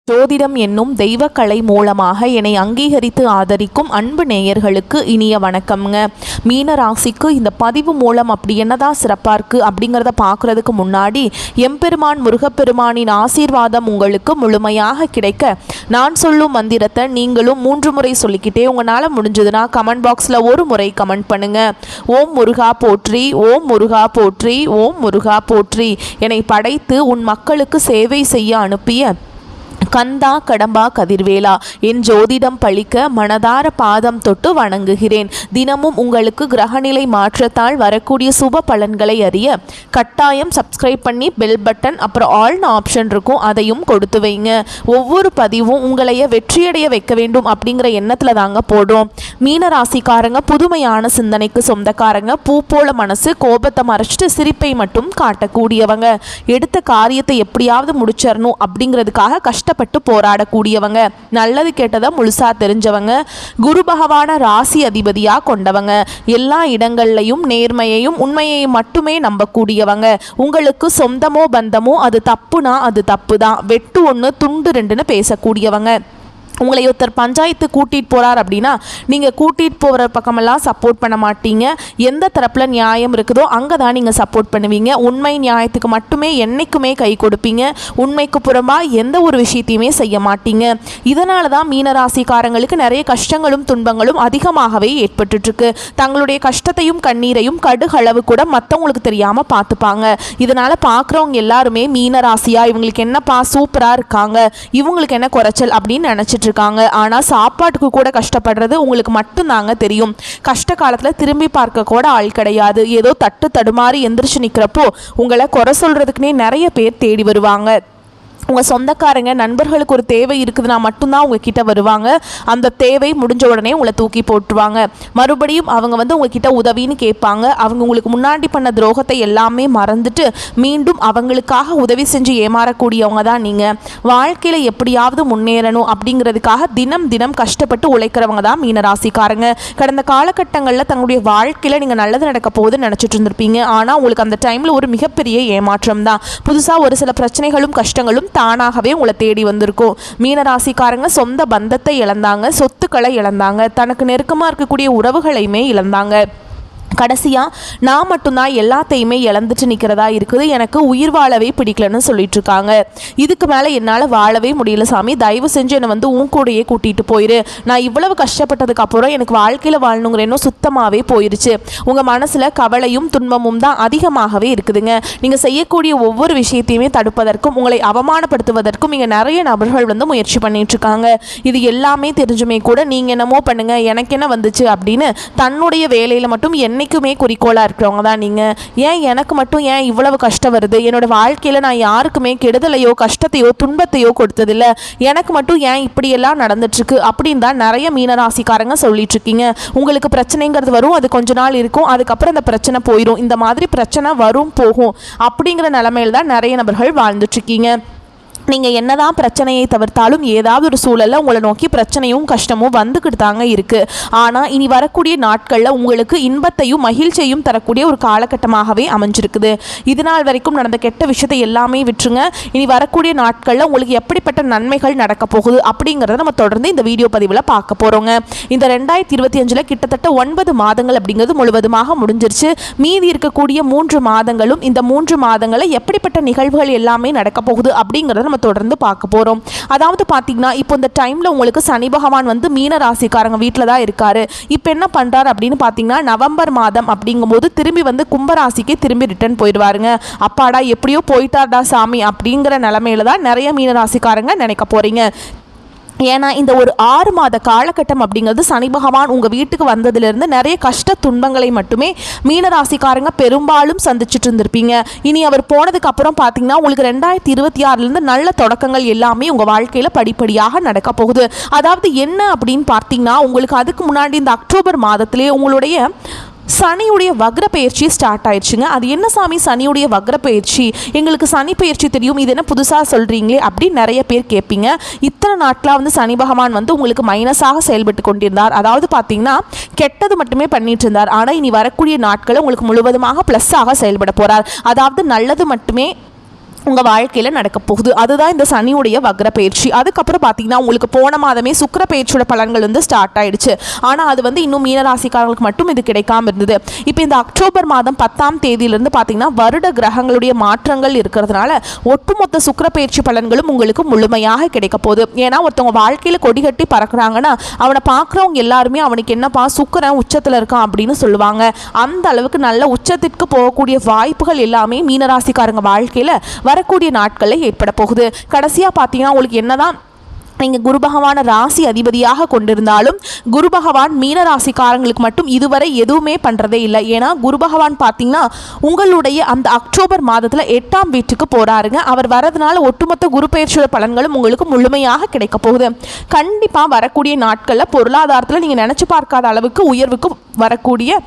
ஜோதிடம் என்னும் தெய்வக்கலை மூலமாக என்னை அங்கீகரித்து ஆதரிக்கும் அன்பு நேயர்களுக்கு இனிய வணக்கம்ங்க. மீன ராசிக்கு இந்த பதிவு மூலம் அப்படி என்னதான் சிறப்பாக இருக்குது அப்படிங்கிறத பார்க்குறதுக்கு முன்னாடி எம்பெருமான் முருகப்பெருமானின் ஆசீர்வாதம் உங்களுக்கு முழுமையாக கிடைக்க நான் சொல்லும் மந்திரத்தை நீங்களும் 3 முறை சொல்லிக்கிட்டே உங்களால் முடிஞ்சதுன்னா கமெண்ட் பாக்ஸில் ஒரு முறை கமெண்ட் பண்ணுங்கள். ஓம் முருகா போற்றி, ஓம் முருகா போற்றி, ஓம் முருகா போற்றி. என்னை படைத்து உன் மக்களுக்கு சேவை செய்ய அனுப்பிய கந்தா கடம்பா கதிர்வேலா, என் ஜோதிடம் பழிக்க மனதார பாதம் தொட்டு வணங்குகிறேன். தினமும் உங்களுக்கு கிரகநிலை மாற்றத்தால் வரக்கூடிய சுப பலன்களை அறிய கட்டாயம் சப்ஸ்கிரைப் பண்ணி பெல் பட்டன் அப்புறம் ஆல்னு ஆப்ஷன் இருக்கும், அதையும் கொடுத்து வைங்க. ஒவ்வொரு பதிவும் உங்களைய வெற்றியடைய வைக்க வேண்டும் அப்படிங்கிற எண்ணத்தில் தாங்க போடுறோம். மீன ராசிக்காரங்க புதுமையான சிந்தனைக்கு சொந்தக்காரங்க, பூ போல மனசு, கோபத்தை மறைச்சிட்டு சிரிப்பை மட்டும் காட்டக்கூடியவங்க, எடுத்த காரியத்தை எப்படியாவது முடிச்சிடணும் அப்படிங்கிறதுக்காக கஷ்டப்பட்டு போராடக்கூடியவங்க, நல்லது கெட்டதை முழுசா தெரிஞ்சவங்க, குரு பகவான ராசி அதிபதியா கொண்டவங்க, எல்லா இடங்கள்லையும் நேர்மையையும் உண்மையையும் மட்டுமே நம்பக்கூடியவங்க, உங்களுக்கு சொந்தமோ பந்தமோ அது தப்புனா அது தப்பு தான், வெட்டு 1 துண்டு 2ன்னு பேசக்கூடியவங்க. உங்களை ஒருத்தர் பஞ்சாயத்து கூட்டிகிட்டு போகிறார் அப்படின்னா நீங்கள் கூட்டிகிட்டு போகிற பக்கமெல்லாம் சப்போர்ட் பண்ண மாட்டீங்க. எந்த தரப்பில் நியாயம் இருக்குதோ அங்கே தான் நீங்கள் சப்போர்ட் பண்ணுவீங்க. உண்மை நியாயத்துக்கு மட்டுமே என்றைக்குமே கை கொடுப்பீங்க. உண்மைக்கு புறம்பாக எந்த ஒரு விஷயத்தையுமே செய்ய மாட்டீங்க. இதனால தான் மீனராசிக்காரங்களுக்கு நிறைய கஷ்டங்களும் துன்பங்களும் அதிகமாகவே ஏற்பட்டுருக்கு. தங்களுடைய கஷ்டத்தையும் கண்ணீரையும் கடுகளவு கூட மற்றவங்களுக்கு தெரியாமல் பார்த்துப்பாங்க. இதனால் பார்க்குறவங்க எல்லாருமே மீனராசியா இவங்களுக்கு என்னப்பா சூப்பராக இருக்காங்க, இவங்களுக்கு என்ன குறைச்சல் அப்படின்னு நினச்சிட்டு இருக்காங்க. ஆனால் சாப்பாட்டுக்கு கூட கஷ்டப்படுறது உங்களுக்கு மட்டும்தாங்க தெரியும். கஷ்ட காலத்தில் திரும்பி பார்க்க கூட ஆள் கிடையாது. ஏதோ தட்டு தடுமாறி எந்திரிச்சு நிற்கிறப்போ உங்களை குறை சொல்கிறதுக்குனே நிறைய பேர் தேடி வருவாங்க. உங்கள் சொந்தக்காரங்க நண்பர்களுக்கு ஒரு தேவை இருக்குதுன்னா மட்டும்தான் உங்ககிட்ட வருவாங்க. அந்த தேவை முடிஞ்ச உடனே உங்களை தூக்கி போட்டுருவாங்க. மறுபடியும் அவங்க உங்ககிட்ட உதவின்னு கேட்பாங்க. அவங்க உங்களுக்கு முன்னாடி பண்ண துரோகத்தை எல்லாமே மறந்துட்டு மீண்டும் அவங்களுக்காக உதவி செஞ்சு ஏமாறக்கூடியவங்க தான் நீங்கள். வாழ்க்கையில் எப்படியாவது முன்னேறணும் அப்படிங்கிறதுக்காக தினம் தினம் கஷ்டப்பட்டு உழைக்கிறவங்க தான் மீனராசிக்காரங்க. கடந்த காலகட்டங்களில் தங்களுடைய வாழ்க்கையில் நீங்கள் நல்லது நடக்க போகுதுன்னு நினச்சிட்டு இருந்திருப்பீங்க. ஆனால் உங்களுக்கு அந்த டைமில் ஒரு மிகப்பெரிய ஏமாற்றம் தான். புதுசாக ஒரு சில பிரச்சனைகளும் கஷ்டங்களும் தானாகவே உங்களை தேடி வந்திருக்கும். மீனராசிக்காரங்க சொந்த பந்தத்தை இழந்தாங்க, சொத்துக்களை இழந்தாங்க, தனக்கு நெருக்கமாக இருக்கக்கூடிய உறவுகளையுமே இழந்தாங்க. கடைசியாக நான் மட்டும்தான் எல்லாத்தையுமே இழந்துட்டு நிற்கிறதா இருக்குது, எனக்கு உயிர் வாழவே பிடிக்கலன்னு சொல்லிட்டு இருக்காங்க. இதுக்கு மேலே என்னால் வாழவே முடியல சாமி, தயவு செஞ்சு என்னை உன் கூடையே கூட்டிகிட்டு போயிரு. நான் இவ்வளவு கஷ்டப்பட்டதுக்கு அப்புறம் எனக்கு வாழ்க்கையில் வாழணுங்கிற எண்ணம் சுத்தமாகவே போயிருச்சு. உங்கள் மனசில் கவலையும் துன்பமும் தான் அதிகமாகவே இருக்குதுங்க. நீங்கள் செய்யக்கூடிய ஒவ்வொரு விஷயத்தையுமே தடுப்பதற்கும் உங்களை அவமானப்படுத்துவதற்கும் இங்கே நிறைய நபர்கள் முயற்சி பண்ணிட்டு இருக்காங்க. இது எல்லாமே தெரிஞ்சுமே கூட நீங்கள் என்னமோ பண்ணுங்க, எனக்கு என்ன வந்துச்சு அப்படின்னு தன்னுடைய வேலையில் மட்டும் என்னைக்குமே குறிக்கோளாக இருக்கிறவங்க தான் நீங்கள். ஏன் எனக்கு மட்டும் ஏன் இவ்வளவு கஷ்டம் வருது, என்னோடய வாழ்க்கையில் நான் யாருக்குமே கெடுதலையோ கஷ்டத்தையோ துன்பத்தையோ கொடுத்ததில்லை, எனக்கு மட்டும் ஏன் இப்படியெல்லாம் நடந்துட்டுருக்கு அப்படின்னு தான் நிறைய மீனராசிக்காரங்க சொல்லிட்டு இருக்கீங்க. உங்களுக்கு பிரச்சனைங்கிறது வரும், அது கொஞ்ச நாள் இருக்கும், அதுக்கப்புறம் அந்த பிரச்சனை போயிடும். இந்த மாதிரி பிரச்சனை வரும் போகும் அப்படிங்கிற நிலைமையில் தான் நிறைய நபர்கள் வாழ்ந்துட்டுருக்கீங்க. நீங்கள் என்னதான் பிரச்சனையை தவிர்த்தாலும் ஏதாவது ஒரு சூழலில் உங்களை நோக்கி பிரச்சனையும் கஷ்டமும் வந்துக்கிட்டு தாங்க இருக்குது. ஆனால் இனி வரக்கூடிய நாட்களில் உங்களுக்கு இன்பத்தையும் மகிழ்ச்சியையும் தரக்கூடிய ஒரு காலகட்டமாகவே அமைஞ்சிருக்குது. இது நாள் வரைக்கும் நடந்த கெட்ட விஷயத்தை எல்லாமே விட்டுருங்க. இனி வரக்கூடிய நாட்களில் உங்களுக்கு எப்படிப்பட்ட நன்மைகள் நடக்க போகுது அப்படிங்கிறத நம்ம தொடர்ந்து இந்த வீடியோ பதிவில் பார்க்க போகிறோங்க. இந்த 2025 கிட்டத்தட்ட 9 மாதங்கள் அப்படிங்கிறது முழுவதுமாக முடிஞ்சிருச்சு. மீதி இருக்கக்கூடிய 3 மாதங்களும் இந்த 3 மாதங்களில் எப்படிப்பட்ட நிகழ்வுகள் எல்லாமே நடக்க போகுது அப்படிங்கிறத நம்ம தொடர்ந்து பார்க்க போறோம். அதாவது பாத்தீங்கன்னா இப்போ இந்த டைம்ல உங்களுக்கு சனி பகவான் மீன ராசிக்காரங்க வீட்டில் தான் இருக்காரு. இப்போ என்ன பண்றாரு அப்படின்னு பாத்தீங்கன்னா நவம்பர் மாதம் அப்படிங்கும்போது திரும்பி கும்பராசிக்கு திரும்பி ரிட்டர்ன் போயிடுவாருங்க. அப்பாடா எப்படியோ போயிட்டார்டா சாமி அப்படிங்கிற நிலைமையில தான் நிறைய மீன ராசிக்காரங்க நினைக்க போறீங்க. ஏன்னா இந்த ஒரு 6 மாத காலகட்டம் அப்படிங்கிறது சனி பகவான் உங்கள் வீட்டுக்கு வந்ததுலேருந்து நிறைய கஷ்ட துன்பங்களை மட்டுமே மீனராசிக்காரங்க பெரும்பாலும் சந்திச்சுட்டு இருந்திருப்பீங்க. இனி அவர் போனதுக்கு அப்புறம் பார்த்தீங்கன்னா உங்களுக்கு 2026 நல்ல தொடக்கங்கள் எல்லாமே உங்கள் வாழ்க்கையில் படிப்படியாக நடக்க போகுது. அதாவது என்ன அப்படின்னு பார்த்தீங்கன்னா உங்களுக்கு அதுக்கு முன்னாடி இந்த அக்டோபர் மாதத்திலே உங்களுடைய சனியுடைய வக்ர பயிற்சி ஸ்டார்ட் ஆயிடுச்சுங்க. அது என்ன சாமி சனியுடைய வக்ர பயிற்சி, எங்களுக்கு சனி பயிற்சி தெரியும், இது என்ன புதுசாக சொல்கிறீங்களே அப்படின்னு நிறைய பேர் கேட்பீங்க. இத்தனை நாட்களாக சனி பகவான் உங்களுக்கு மைனஸாக செயல்பட்டு கொண்டிருந்தார். அதாவது பார்த்தீங்கன்னா கெட்டது மட்டுமே பண்ணிட்டு இருந்தார். ஆனால் இனி வரக்கூடிய நாட்களில் உங்களுக்கு முழுவதுமாக ப்ளஸ்ஸாக செயல்பட போகிறார். அதாவது நல்லது மட்டுமே உங்கள் வாழ்க்கையில் நடக்க போகுது. அதுதான் இந்த சனியுடைய வக்ர பயிற்சி. அதுக்கப்புறம் பார்த்தீங்கன்னா உங்களுக்கு போன மாதமே சுக்கிர பயிற்சியோட பலன்கள் வந்து ஸ்டார்ட் ஆயிடுச்சு. ஆனால் அது வந்து இன்னும் மீனராசிக்காரர்களுக்கு மட்டும் இது கிடைக்காம இருந்தது. இப்போ இந்த அக்டோபர் மாதம் 10ஆம் தேதியிலிருந்து பார்த்தீங்கன்னா வருட கிரகங்களுடைய மாற்றங்கள் இருக்கிறதுனால ஒட்டுமொத்த சுக்கிர பயிற்சி பலன்களும் உங்களுக்கு முழுமையாக கிடைக்க போகுது. ஏன்னா ஒருத்தவங்க வாழ்க்கையில் கொடி கட்டி பறக்குறாங்கன்னா அவனை பார்க்குறவங்க எல்லாருமே அவனுக்கு என்னப்பா சுக்கிரன் உச்சத்தில் இருக்கான் அப்படின்னு சொல்லுவாங்க. அந்த அளவுக்கு நல்ல உச்சத்திற்கு போகக்கூடிய வாய்ப்புகள் எல்லாமே மீனராசிக்காரங்க வாழ்க்கையில் வரக்கூடிய நாட்களில் ஏற்பட போகுது. கடைசியாக பார்த்தீங்கன்னா உங்களுக்கு என்னதான் நீங்கள் குரு பகவான ராசி அதிபதியாக கொண்டிருந்தாலும் குரு பகவான் மீன ராசிக்காரங்களுக்கு மட்டும் இதுவரை எதுவுமே பண்ணுறதே இல்லை. ஏன்னா குரு பகவான் பார்த்தீங்கன்னா உங்களுடைய அந்த அக்டோபர் மாதத்தில் 8ஆம் வீட்டுக்கு போகிறாருங்க. அவர் வரதுனால ஒட்டுமொத்த குரு பயிற்சியோட பலன்களும் உங்களுக்கு முழுமையாக கிடைக்க போகுது. கண்டிப்பாக வரக்கூடிய நாட்களில் பொருளாதாரத்தில் நீங்கள் நினச்சி பார்க்காத அளவுக்கு உயர்வுக்கு வரக்கூடிய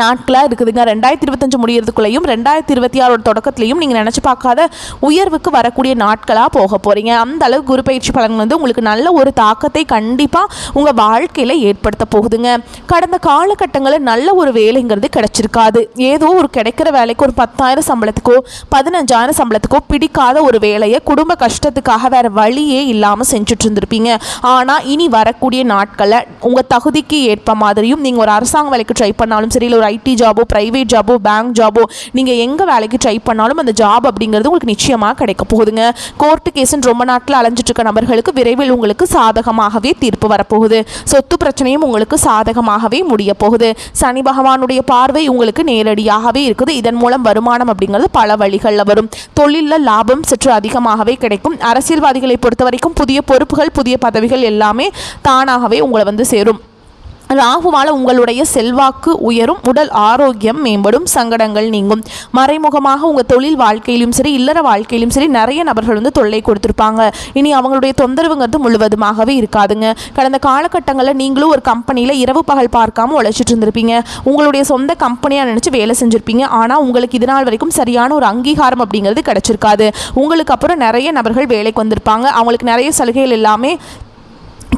நாட்களாக இருக்குதுங்க. 2025 முடியறதுக்குள்ளேயும் 2026 தொடக்கத்துலையும் நீங்கள் நினச்சி பார்க்காத உயர்வுக்கு வரக்கூடிய நாட்களாக போக போகிறீங்க. அந்த அளவு குரு பயிற்சி பலன் வந்து உங்களுக்கு நல்ல ஒரு தாக்கத்தை கண்டிப்பாக உங்கள் வாழ்க்கையில் ஏற்படுத்த போகுதுங்க. கடந்த காலகட்டங்களில் நல்ல ஒரு வேலைங்கிறது கிடைச்சிருக்காது. ஏதோ ஒரு கிடைக்கிற வேலைக்கு ஒரு 10,000 சம்பளத்துக்கோ 15,000 சம்பளத்துக்கோ பிடிக்காத ஒரு வேலையை குடும்ப கஷ்டத்துக்காக வேறு வழியே இல்லாமல் செஞ்சுட்டு இருந்திருப்பீங்க. ஆனால் இனி வரக்கூடிய நாட்களில் உங்கள் தகுதிக்கு ஏற்ப மாதிரியும் நீங்கள் ஒரு அரசாங்க வேலைக்கு ட்ரை பண்ணாலும் சரி, இல்லை ஒரு ஐடி ஜாபோ, பிரைவேட் ஜாபோ, பேங்க் ஜாபோ, நீங்கள் எங்கே வேலைக்கு ட்ரை பண்ணாலும் அந்த ஜாப் அப்படிங்கிறது உங்களுக்கு நிச்சயமாக கிடைக்க போகுதுங்க. கோர்ட்டு கேஸுன்னு ரொம்ப நாட்டில் அலைஞ்சிட்டு இருக்க நபர்களுக்கு விரைவில் உங்களுக்கு சாதகமாகவே தீர்ப்பு வரப்போகுது. சொத்து பிரச்சனையும் உங்களுக்கு சாதகமாகவே முடிய போகுது. சனி பகவானுடைய பார்வை உங்களுக்கு நேரடியாகவே இருக்குது. இதன் மூலம் வருமானம் அப்படிங்கிறது பல வழிகளில் வரும். தொழிலில் லாபம் சற்று அதிகமாகவே கிடைக்கும். அரசியல்வாதிகளை பொறுத்த வரைக்கும் புதிய பொறுப்புகள், புதிய பதவிகள் எல்லாமே தானாகவே உங்களை வந்து சேரும். ராகுவால் உங்களுடைய செல்வாக்கு உயரும், உடல் ஆரோக்கியம் மேம்படும், சங்கடங்கள் நீங்கும். மறைமுகமாக உங்கள் தொழில் வாழ்க்கையிலும் சரி, இல்லற வாழ்க்கையிலும் சரி நிறைய நபர்கள் வந்து தொல்லை கொடுத்துருப்பாங்க. இனி அவங்களுடைய தொந்தரவுங்கிறது முழுவதுமாகவே இருக்காதுங்க. கடந்த காலகட்டங்களில் நீங்களும் ஒரு கம்பெனியில் இரவு பகல் பார்க்காம உழைச்சிட்டு இருந்திருப்பீங்க. உங்களுடைய சொந்த கம்பெனியாக நினச்சி வேலை செஞ்சுருப்பீங்க. ஆனால் உங்களுக்கு இது நாள் வரைக்கும் சரியான ஒரு அங்கீகாரம் அப்படிங்கிறது கிடச்சிருக்காது. உங்களுக்கு அப்புறம் நிறைய நபர்கள் வேலைக்கு வந்திருப்பாங்க. அவங்களுக்கு நிறைய சலுகைகள் எல்லாமே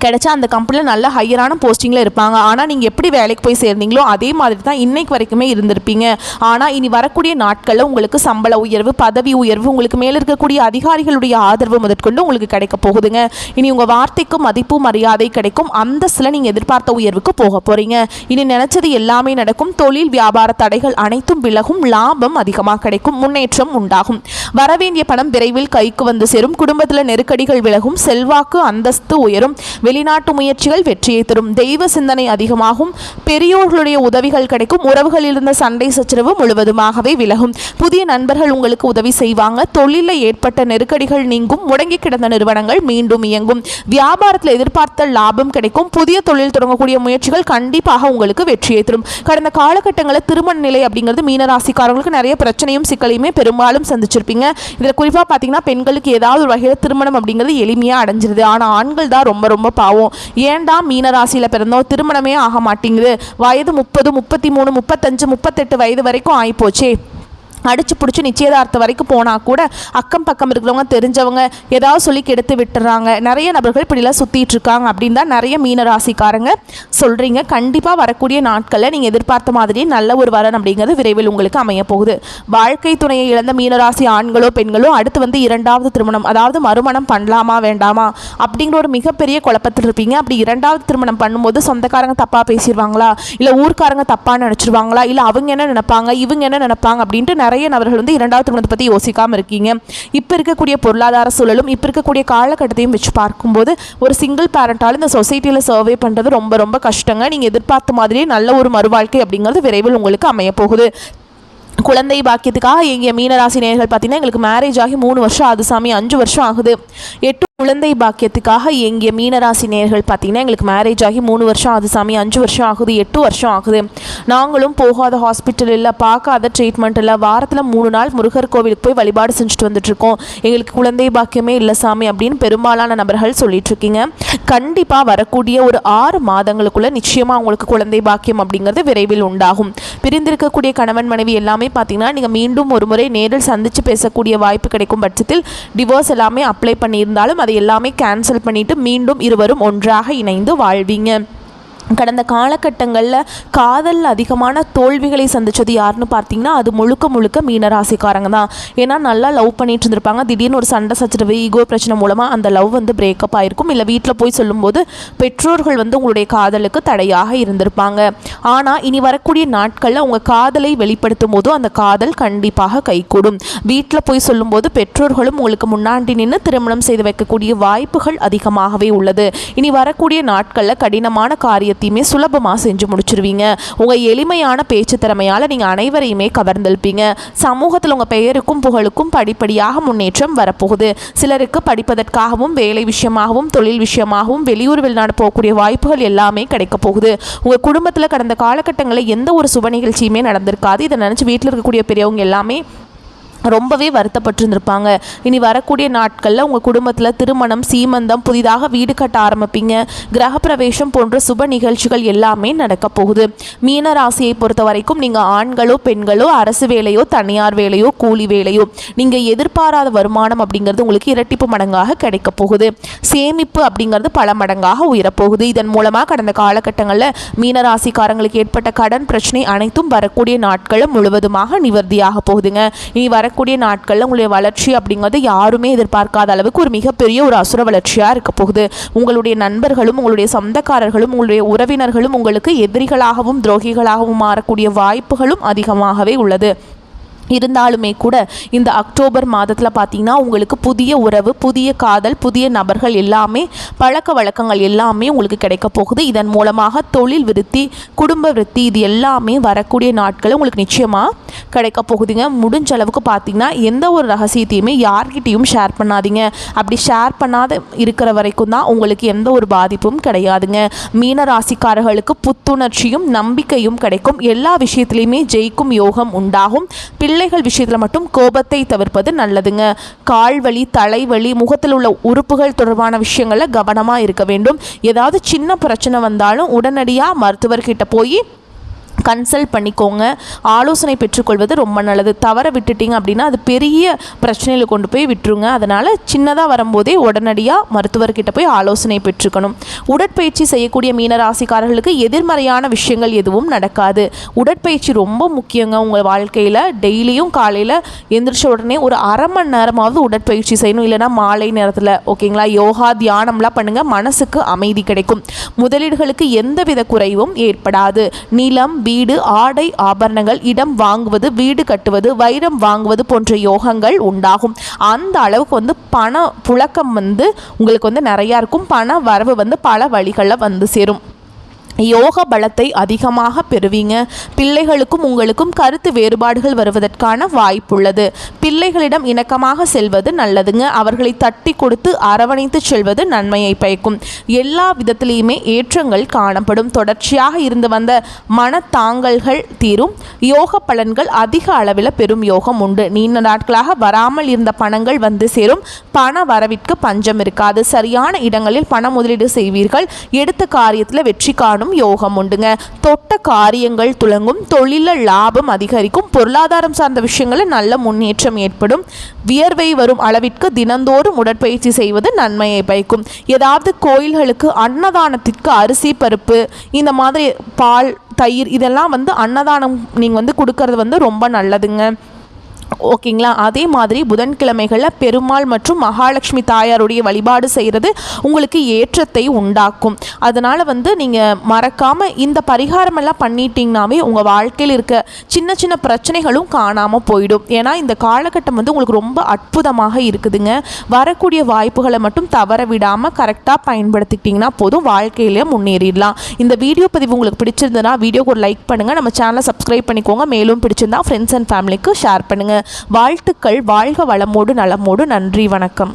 கிடைச்சா அந்த கம்பெனியில் நல்ல ஹையரான போஸ்டிங்கில் இருப்பாங்க. ஆனால் நீங்கள் எப்படி வேலைக்கு போய் சேர்ந்தீங்களோ அதே மாதிரி தான் இன்னைக்கு வரைக்குமே இருந்திருப்பீங்க. ஆனால் இனி வரக்கூடிய நாட்களில் உங்களுக்கு சம்பள உயர்வு, பதவி உயர்வு, உங்களுக்கு மேலே இருக்கக்கூடிய அதிகாரிகளுடைய ஆதரவு முதற்கொண்டு உங்களுக்கு கிடைக்க போகுதுங்க. இனி உங்கள் வார்த்தைக்கும் மதிப்பு மரியாதை கிடைக்கும். அந்தஸ்தில் நீங்கள் எதிர்பார்த்த உயர்வுக்கு போக போகிறீங்க. இனி நினச்சது எல்லாமே நடக்கும். தொழில் வியாபார தடைகள் அனைத்தும் விலகும். லாபம் அதிகமாக கிடைக்கும். முன்னேற்றம் உண்டாகும். வரவேண்டிய பணம் விரைவில் கைக்கு வந்து சேரும். குடும்பத்தில் நெருக்கடிகள் விலகும். செல்வாக்கு அந்தஸ்து உயரும். வெளிநாட்டு முயற்சிகள் வெற்றியை தரும். தெய்வ சிந்தனை அதிகமாகும். பெரியோர்களுடைய உதவிகள் கிடைக்கும். உறவுகளில் இருந்த சண்டை சச்சரவு முழுவதுமாகவே விலகும். புதிய நண்பர்கள் உங்களுக்கு உதவி செய்வாங்க. தொழிலில் ஏற்பட்ட நெருக்கடிகள் நீங்கும். முடங்கி கிடந்த நிறுவனங்கள் மீண்டும் இயங்கும். வியாபாரத்தில் எதிர்பார்த்த லாபம் கிடைக்கும். புதிய தொழில் தொடங்கக்கூடிய முயற்சிகள் கண்டிப்பாக உங்களுக்கு வெற்றியை தரும். கடந்த காலகட்டங்களில் திருமண நிலை அப்படிங்கிறது மீனராசிக்காரங்களுக்கு நிறைய பிரச்சனையும் சிக்கலையுமே பெரும்பாலும் சந்திச்சிருப்பீங்க. இதில் குறிப்பாக பார்த்தீங்கன்னா பெண்களுக்கு ஏதாவது ஒரு வகையில் திருமணம் அப்படிங்கிறது எளிமையாக அடைஞ்சிருது. ஆனால் ஆண்கள் தான் ரொம்ப ரொம்ப பாவம். ஏன்டா மீனராசியில் பிறந்தோம், திருமணமே ஆக மாட்டேங்குது, வயது 30, 33, 35, 38 வயது வரைக்கும் ஆகிப்போச்சே, அடிச்சு பிடிச்சி நிச்சயதார்த்தம் வரைக்கும் போனால் கூட அக்கம் பக்கம் இருக்கிறவங்க தெரிஞ்சவங்க ஏதாவது சொல்லி கெடுத்து விட்டுறாங்க. நிறைய நபர்கள் இப்படிலாம் சுற்றிட்டு இருக்காங்க அப்படின்னு தான் நிறைய மீனராசிக்காரங்க சொல்கிறீங்க. கண்டிப்பாக வரக்கூடிய நாட்களில் நீங்கள் எதிர்பார்த்த மாதிரியே நல்ல ஒரு வரன் அப்படிங்கிறது விரைவில் உங்களுக்கு அமைய போகுது. வாழ்க்கை துணையை இழந்த மீனராசி ஆண்களோ பெண்களோ அடுத்து வந்து 2வது திருமணம், அதாவது மறுமணம் பண்ணலாமா வேண்டாமா அப்படிங்கிற ஒரு மிகப்பெரிய குழப்பத்தில் இருப்பீங்க. அப்படி 2வது திருமணம் பண்ணும்போது சொந்தக்காரங்க தப்பாக பேசிடுவாங்களா, இல்லை ஊர்க்காரங்க தப்பாக நினச்சிருவாங்களா, இல்லை அவங்க என்ன நினைப்பாங்க இவங்க என்ன நினைப்பாங்க அப்படின்ட்டு நிறைய நபர்கள் வந்து 2வது திருமணத்தை பற்றி யோசிக்காமல் இருக்கீங்க. இப்போ இருக்கக்கூடிய பொருளாதார சூழலும் இப்போ இருக்கக்கூடிய காலகட்டத்தையும் வச்சு பார்க்கும்போது ஒரு சிங்கிள் பேரண்டால் இந்த சொசைட்டியில் சர்வே பண்ணுறது ரொம்ப ரொம்ப கஷ்டங்க. நீங்கள் எதிர்பார்த்த மாதிரியே நல்ல ஒரு மறுவாழ்க்கை அப்படிங்கிறது விரைவில் உங்களுக்கு அமைய போகுது. குழந்தை பாக்கியத்துக்காக எங்கள் மீனராசி நேயர்கள் பார்த்தீங்கன்னா எங்களுக்கு மேரேஜ் ஆகி 3 வருஷம் ஆகுது சாமி, 5 வருஷம் ஆகுது. 8 குழந்தை பாக்கியத்துக்காக எங்கள் மீனராசி நேயர்கள் பார்த்தீங்கன்னா எங்களுக்கு மேரேஜ் ஆகி 3 வருஷம் ஆகுது சாமி, 5 வருஷம் ஆகுது, 8 வருஷம் ஆகுது. நாங்களும் போகாத ஹாஸ்பிட்டல் இல்லை, பார்க்காத ட்ரீட்மெண்ட் இல்லை, வாரத்தில் 3 நாள் முருகர் கோவிலுக்கு போய் வழிபாடு செஞ்சுட்டு வந்துட்டுருக்கோம், எங்களுக்கு குழந்தை பாக்கியமே இல்லை சாமி அப்படின்னு பெரும்பாலான நபர்கள் சொல்லிட்டுருக்கீங்க. கண்டிப்பாக வரக்கூடிய ஒரு 6 மாதங்களுக்குள்ளே நிச்சயமாக உங்களுக்கு குழந்தை பாக்கியம் அப்படிங்கிறது விரைவில் உண்டாகும். பிரிந்திருக்கக்கூடிய கணவன் மனைவி எல்லாமே பார்த்தீங்கன்னா நீங்கள் மீண்டும் ஒரு முறை நேரில் சந்தித்து பேசக்கூடிய வாய்ப்பு கிடைக்கும் பட்சத்தில் டிவோர்ஸ் எல்லாமே அப்ளை பண்ணியிருந்தாலும் அதை எல்லாமே கேன்சல் பண்ணிவிட்டு மீண்டும் இருவரும் ஒன்றாக இணைந்து வாழ்வீங்க. கடந்த காலகட்டங்களில் காதலில் அதிகமான தோல்விகளை சந்தித்தது யாருன்னு பார்த்தீங்கன்னா அது முழுக்க முழுக்க மீனராசிக்காரங்க தான். ஏன்னா நல்லா லவ் பண்ணிட்டு இருந்திருப்பாங்க, திடீர்னு ஒரு சண்டை சச்சரவு ஈகோ பிரச்சனை மூலமாக அந்த லவ் வந்து பிரேக்கப் ஆகிருக்கும். இல்லை வீட்டில் போய் சொல்லும்போது பெற்றோர்கள் வந்து உங்களுடைய காதலுக்கு தடையாக இருந்திருப்பாங்க. ஆனால் இனி வரக்கூடிய நாட்களில் உங்கள் காதலை வெளிப்படுத்தும் போது அந்த காதல் கண்டிப்பாக கைகூடும். வீட்டில் போய் சொல்லும்போது பெற்றோர்களும் உங்களுக்கு முன்னாடி நின்று திருமணம் செய்து வைக்கக்கூடிய வாய்ப்புகள் அதிகமாகவே உள்ளது. இனி வரக்கூடிய நாட்களில் கடினமான காரியத்தையுமே சுலபமாக செஞ்சு முடிச்சிருவீங்க. உங்கள் எளிமையான பேச்சு திறமையால் நீங்கள் அனைவரையுமே கவர்ந்தெழுப்பீங்க. சமூகத்தில் உங்கள் பெயருக்கும் புகழுக்கும் படிப்படியாக முன்னேற்றம் வரப்போகுது. சிலருக்கு படிப்பதற்காகவும் வேலை விஷயமாகவும் தொழில் விஷயமாகவும் வெளியூர் வெளிநாடு போகக்கூடிய வாய்ப்புகள் எல்லாமே கிடைக்க போகுது. உங்கள் குடும்பத்தில் கடந்த காலகட்டங்களில் எந்த ஒரு சுப நிகழ்ச்சியுமே நடந்திருக்காது. இதை நினச்சி வீட்டில் இருக்கக்கூடிய பெரியவங்க எல்லாமே ரொம்பவே வருத்தப்பட்டிருந்திருப்பாங்க. இனி வரக்கூடிய நாட்களில் உங்கள் குடும்பத்தில் திருமணம், சீமந்தம், புதிதாக வீடு கட்ட ஆரம்பிப்பீங்க. கிரகப்பிரவேசம் போன்ற சுப நிகழ்ச்சிகள் எல்லாமே நடக்க போகுது. மீன ராசியை பொறுத்த வரைக்கும் நீங்கள் ஆண்களோ பெண்களோ அரசு வேலையோ தனியார் வேலையோ கூலி வேலையோ நீங்கள் எதிர்பாராத வருமானம் அப்படிங்கிறது உங்களுக்கு இரட்டிப்பு மடங்காக கிடைக்க போகுது. சேமிப்பு அப்படிங்கிறது பல மடங்காக உயரப்போகுது. இதன் மூலமாக கடந்த காலகட்டங்களில் மீனராசிக்காரங்களுக்கு ஏற்பட்ட கடன் பிரச்சனை அனைத்தும் வரக்கூடிய நாட்களும் முழுவதுமாக நிவர்த்தியாக போகுதுங்க. இனி வரக்கூடிய நாட்களில் உங்களுடைய வளர்ச்சி அப்படிங்கிறது யாருமே எதிர்பார்க்காத அளவுக்கு ஒரு மிகப்பெரிய ஒரு அசுர வளர்ச்சியாக இருக்க போகுது. உங்களுடைய நண்பர்களும் உங்களுடைய சொந்தக்காரர்களும் உங்களுடைய உறவினர்களும் உங்களுக்கு எதிரிகளாகவும் துரோகிகளாகவும் மாறக்கூடிய வாய்ப்புகளும் அதிகமாகவே உள்ளது. இருந்தாலுமே கூட இந்த அக்டோபர் மாதத்தில் பார்த்தீங்கன்னா உங்களுக்கு புதிய உறவு, புதிய காதல், புதிய நபர்கள் எல்லாமே பழக்க வழக்கங்கள் எல்லாமே உங்களுக்கு கிடைக்க போகுது. இதன் மூலமாக தொழில் விருத்தி, குடும்ப விருத்தி இது எல்லாமே வரக்கூடிய நாட்கள் உங்களுக்கு நிச்சயமாக கிடைக்க போகுதுங்க. முடிஞ்ச அளவுக்கு பார்த்தீங்கன்னா எந்த ஒரு ரகசியத்தையுமே யார்கிட்டையும் ஷேர் பண்ணாதீங்க. அப்படி ஷேர் பண்ணாத இருக்கிற வரைக்கும் தான் உங்களுக்கு எந்த ஒரு பாதிப்பும் கிடையாதுங்க. மீன ராசிக்காரர்களுக்கு புத்துணர்ச்சியும் நம்பிக்கையும் கிடைக்கும். எல்லா விஷயத்திலையுமே ஜெயிக்கும் யோகம் உண்டாகும். பிள்ளைகள் விஷயத்தில் மட்டும் கோபத்தை தவிர்ப்பது நல்லதுங்க. கால்வலி, தலைவலி, முகத்தில் உள்ள உறுப்புகள் தொடர்பான விஷயங்களில் கவனமாக இருக்க வேண்டும். ஏதாவது சின்ன பிரச்சனை வந்தாலும் உடனடியாக மருத்துவர்கிட்ட போய் கன்சல்ட் பண்ணிக்கோங்க. ஆலோசனை பெற்றுக்கொள்வது ரொம்ப நல்லது. தவற விட்டுட்டிங்க அப்படின்னா அது பெரிய பிரச்சனையில் கொண்டு போய் விட்டுருங்க. அதனால் சின்னதாக வரும்போதே உடனடியாக மருத்துவர்கிட்ட போய் ஆலோசனை பெற்றுக்கணும். உடற்பயிற்சி செய்யக்கூடிய மீனராசிக்காரர்களுக்கு எதிர்மறையான விஷயங்கள் எதுவும் நடக்காது. உடற்பயிற்சி ரொம்ப முக்கியங்க உங்கள் வாழ்க்கையில். டெய்லியும் காலையில் எந்திரிச்ச உடனே ஒரு அரை மணி நேரமாவது உடற்பயிற்சி செய்யணும். இல்லைனா மாலை நேரத்தில் ஓகேங்களா, யோகா தியானம்லாம் பண்ணுங்கள். மனசுக்கு அமைதி கிடைக்கும். முதலீடுகளுக்கு எந்தவித குறைவும் ஏற்படாது. நிலம், வீடு, ஆடை, ஆபரணங்கள், இடம் வாங்குவது, வீடு கட்டுவது, வைரம் வாங்குவது போன்ற யோகங்கள் உண்டாகும். அந்த அளவுக்கு வந்து பண புழக்கம் வந்து உங்களுக்கு நிறையா இருக்கும். பண வரவு பல வழிகளில் வந்து சேரும். யோக பலத்தை அதிகமாக பெறுவீங்க. பிள்ளைகளுக்கும் உங்களுக்கும் கருத்து வேறுபாடுகள் வருவதற்கான வாய்ப்புள்ளது. பிள்ளைகளிடம் இணக்கமாக செல்வது நல்லதுங்க. அவர்களை தட்டி கொடுத்து அரவணைத்து செல்வது நன்மையை பயக்கும். எல்லா விதத்திலையுமே ஏற்றங்கள் காணப்படும். தொடர்ச்சியாக இருந்து வந்த மனத்தாங்கல்கள் தீரும். யோக பலன்கள் அதிக அளவில் பெரும் யோகம் உண்டு. நீண்ட நாட்களாக வராமல் இருந்த பணங்கள் வந்து சேரும். பண வரவிற்கு பஞ்சம் இருக்காது. சரியான இடங்களில் பண முதலீடு செய்வீர்கள். எடுத்த காரியத்தில் வெற்றி காணும் யோகம் உண்டுங்க. தொட்ட காரியங்கள் துலங்கும். தொழில லாபம் அதிகரிக்கும். பொருளாதாரம் சார்ந்த விஷயங்களில் நல்ல முன்னேற்றம் ஏற்படும். வியர்வை வரும் அளவிற்கு தினந்தோறும் உடற்பயிற்சி செய்வது நன்மையை பயக்கும். ஏதாவது கோயில்களுக்கு அன்னதானத்திற்கு அரிசி, பருப்பு, இந்த மாதிரி பால், தயிர் இதெல்லாம் அன்னதானம் நீங்கள் கொடுக்கறது ரொம்ப நல்லதுங்க. ஓகேங்களா. அதே மாதிரி புதன்கிழமைகளில் பெருமாள் மற்றும் மகாலட்சுமி தாயாருடைய வழிபாடு செய்கிறது உங்களுக்கு ஏற்றத்தை உண்டாக்கும். அதனால் நீங்கள் மறக்காமல் இந்த பரிகாரமெல்லாம் பண்ணிட்டீங்கன்னாவே உங்கள் வாழ்க்கையில் இருக்க சின்ன சின்ன பிரச்சனைகளும் காணாமல் போயிடும். ஏன்னா இந்த காலகட்டம் உங்களுக்கு ரொம்ப அற்புதமாக இருக்குதுங்க. வரக்கூடிய வாய்ப்புகளை மட்டும் தவற விடாமல் கரெக்டாக பயன்படுத்திக்கிட்டிங்கன்னா போதும், வாழ்க்கையிலே முன்னேறிடலாம். இந்த வீடியோ பதிவு உங்களுக்கு பிடிச்சிருந்ததுன்னா வீடியோக்கு ஒரு லைக் பண்ணுங்கள். நம்ம சேனலை சப்ஸ்கிரைப் பண்ணிக்கோங்க. மேலும் பிடிச்சிருந்தா ஃப்ரெண்ட்ஸ் அண்ட் ஃபேமிலிக்கு ஷேர் பண்ணுங்கள். வாழ்த்துக்கள். வாழ்க வளமோடு நலமோடு. நன்றி, வணக்கம்.